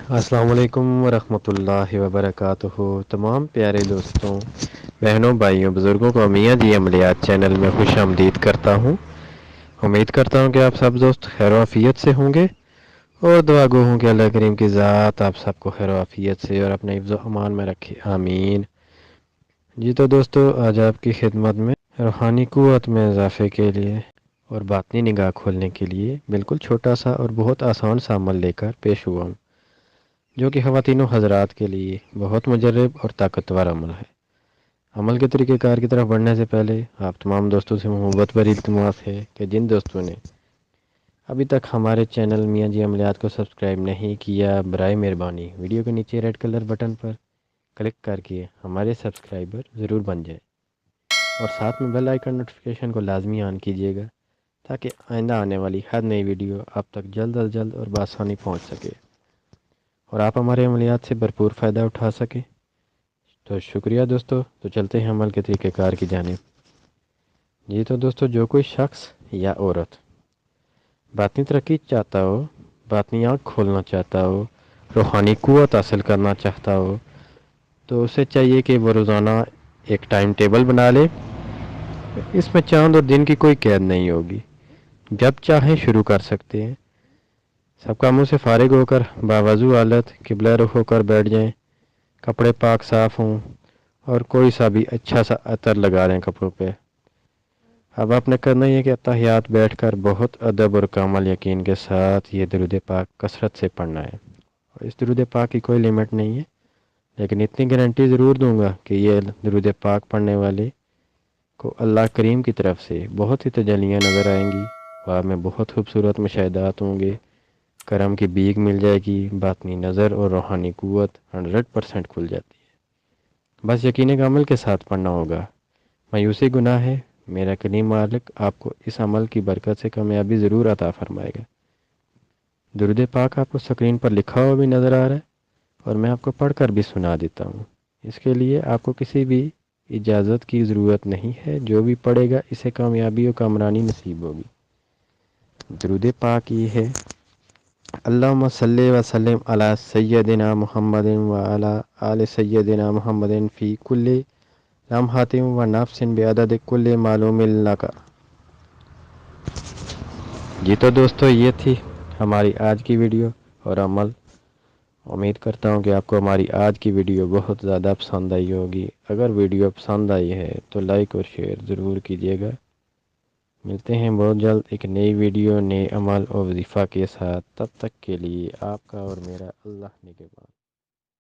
السلام علیکم ورحمۃ اللہ وبرکاتہ تمام پیارے دوستوں، بہنوں، بھائیوں، بزرگوں کو میاں جی عملیات چینل میں خوش آمدید کرتا ہوں۔ امید کرتا ہوں کہ آپ سب دوست خیر و عافیت سے ہوں گے، اور دعا گو ہوں کہ اللہ کریم کی ذات آپ سب کو خیر و عافیت سے اور اپنے حفظ و امان میں رکھے، آمین۔ جی تو دوستو، آج آپ کی خدمت میں روحانی قوت میں اضافے کے لیے اور باطنی نگاہ کھولنے کے لیے بالکل چھوٹا سا اور بہت آسان سا عمل لے کر پیش ہوا ہوں، جو کہ خواتین و حضرات کے لیے بہت مجرب اور طاقتور عمل ہے۔ عمل کے طریقہ کار کی طرف بڑھنے سے پہلے آپ تمام دوستوں سے محبت بھری التماس ہے کہ جن دوستوں نے ابھی تک ہمارے چینل میاں جی عملیات کو سبسکرائب نہیں کیا، برائے مہربانی ویڈیو کے نیچے ریڈ کلر بٹن پر کلک کر کے ہمارے سبسکرائبر ضرور بن جائے، اور ساتھ میں بیل آئیکن نوٹیفیکیشن کو لازمی آن کیجیے گا، تاکہ آئندہ آنے والی ہر نئی ویڈیو آپ تک جلد از جلد اور بآسانی پہنچ سکے، اور آپ ہمارے عملیات سے بھرپور فائدہ اٹھا سکیں۔ تو شکریہ دوستو، تو چلتے ہیں عمل کے طریقہ کار کی جانب۔ جی تو دوستو، جو کوئی شخص یا عورت باطنی ترقی چاہتا ہو، باطنی آنکھ کھولنا چاہتا ہو، روحانی قوت حاصل کرنا چاہتا ہو، تو اسے چاہیے کہ وہ روزانہ ایک ٹائم ٹیبل بنا لے۔ اس میں چاند اور دن کی کوئی قید نہیں ہوگی، جب چاہیں شروع کر سکتے ہیں۔ سب کاموں سے فارغ ہو کر باوضو حالت قبلہ رخ ہو کر بیٹھ جائیں، کپڑے پاک صاف ہوں، اور کوئی سا بھی اچھا سا عطر لگا لیں کپڑوں پہ۔ اب آپ نے کرنا یہ کہ اتحیات بیٹھ کر بہت ادب اور کامل یقین کے ساتھ یہ درود پاک کثرت سے پڑھنا ہے، اور اس درود پاک کی کوئی لمٹ نہیں ہے، لیکن اتنی گارنٹی ضرور دوں گا کہ یہ درود پاک پڑھنے والے کو اللہ کریم کی طرف سے بہت ہی تجلیاں نظر آئیں گی، خواب میں بہت خوبصورت مشاہدات ہوں گے، کرم کی بھیک مل جائے گی، باطنی نظر اور روحانی قوت 100% کھل جاتی ہے۔ بس یقین کا عمل کے ساتھ پڑھنا ہوگا۔ مایوسی گناہ ہے، میرا کریم مالک آپ کو اس عمل کی برکت سے کامیابی ضرور عطا فرمائے گا۔ درود پاک آپ کو سکرین پر لکھا ہوا بھی نظر آ رہا ہے، اور میں آپ کو پڑھ کر بھی سنا دیتا ہوں۔ اس کے لیے آپ کو کسی بھی اجازت کی ضرورت نہیں ہے، جو بھی پڑھے گا اسے کامیابی و کامرانی نصیب ہوگی۔ درود پاک یہ ہے: اللہم صلی وسلم علی سیدنا محمد وعلی آل سیدنا محمد فی کل لمحۃ و نفس بعدد کل معلوم لک۔ جی تو دوستو، یہ تھی ہماری آج کی ویڈیو اور عمل۔ امید کرتا ہوں کہ آپ کو ہماری آج کی ویڈیو بہت زیادہ پسند آئی ہوگی۔ اگر ویڈیو پسند آئی ہے تو لائک اور شیئر ضرور کیجیے گا۔ ملتے ہیں بہت جلد ایک نئی ویڈیو، نئے عمل اور وظیفہ کے ساتھ۔ تب تک کے لیے آپ کا اور میرا اللہ نگہبان۔